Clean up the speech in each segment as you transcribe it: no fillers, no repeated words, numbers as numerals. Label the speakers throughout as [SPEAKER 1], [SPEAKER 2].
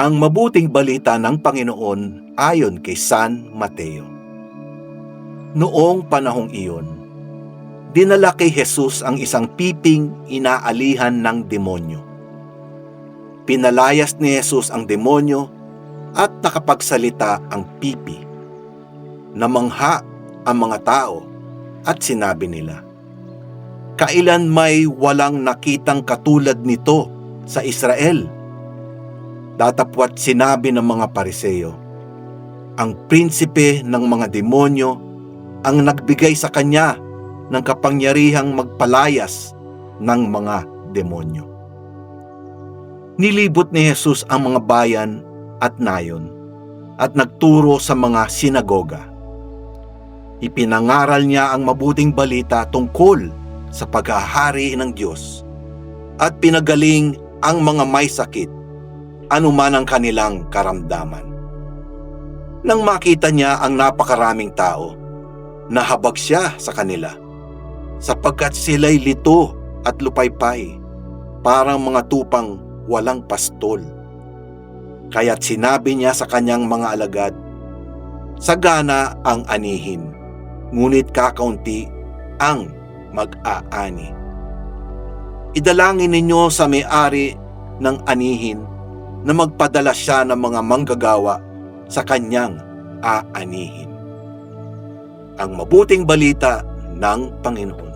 [SPEAKER 1] Ang mabuting balita ng Panginoon ayon kay San Mateo. Noong panahong iyon, dinala kay Jesus ang isang piping inaalihan ng demonyo. Pinalayas ni Jesus ang demonyo at nakapagsalita ang pipi. Namangha ang mga tao at sinabi nila, "Kailan may walang nakitang katulad nito sa Israel?" Datapwat sinabi ng mga Pariseo, "Ang prinsipe ng mga demonyo ang nagbigay sa kanya ng kapangyarihang magpalayas ng mga demonyo." Nilibot ni Jesus ang mga bayan at nayon at nagturo sa mga sinagoga. Ipinangaral niya ang mabuting balita tungkol sa paghahari ng Diyos at pinagaling ang mga may sakit, anuman ang kanilang karamdaman. Nang makita niya ang napakaraming tao, nahabag siya sa kanila, sapagkat sila'y lito at lupaypay, parang mga tupang walang pastol. Kaya't sinabi niya sa kanyang mga alagad, "Sagana ang anihin, ngunit kakaunti ang mag-aani. Idalangin ninyo sa may-ari ng anihin na magpadala siya ng mga manggagawa sa kanyang aanihin." Ang mabuting balita ng Panginoon.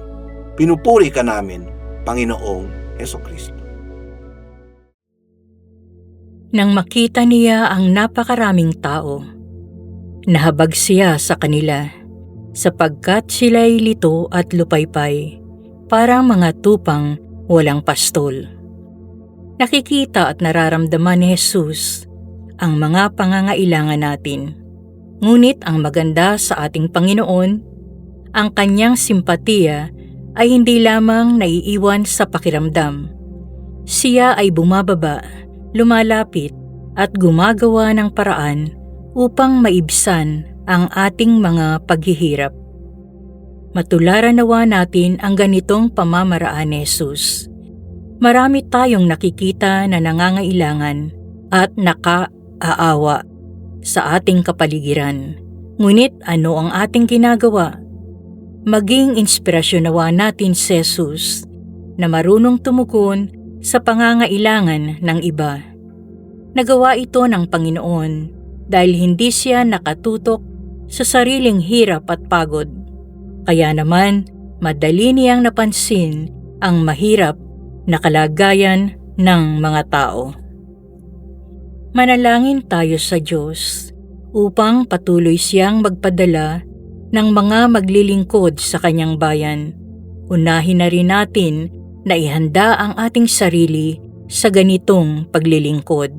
[SPEAKER 1] Pinupuri ka namin, Panginoong Hesukristo.
[SPEAKER 2] Nang makita niya ang napakaraming tao, nahabag siya sa kanila, sapagkat sila'y lito at lupaypay, parang mga tupang walang pastol. Nakikita at nararamdaman ni Jesus ang mga pangangailangan natin. Ngunit ang maganda sa ating Panginoon, ang kanyang simpatiya ay hindi lamang naiiwan sa pakiramdam. Siya ay bumababa, lumalapit at gumagawa ng paraan upang maibsan ang ating mga paghihirap. Matularan nawa natin ang ganitong pamamaraan ni Jesus. Marami tayong nakikita na nangangailangan at nakaaawa sa ating kapaligiran. Ngunit ano ang ating ginagawa? Maging inspirasyon nawa natin si Jesus na marunong tumugon sa pangangailangan ng iba. Nagawa ito ng Panginoon dahil hindi siya nakatutok sa sariling hirap at pagod. Kaya naman, madali niyang napansin ang mahirap na kalagayan ng mga tao. Manalangin tayo sa Diyos upang patuloy siyang magpadala ng mga maglilingkod sa kanyang bayan. Unahin na rin natin na ihanda ang ating sarili sa ganitong paglilingkod.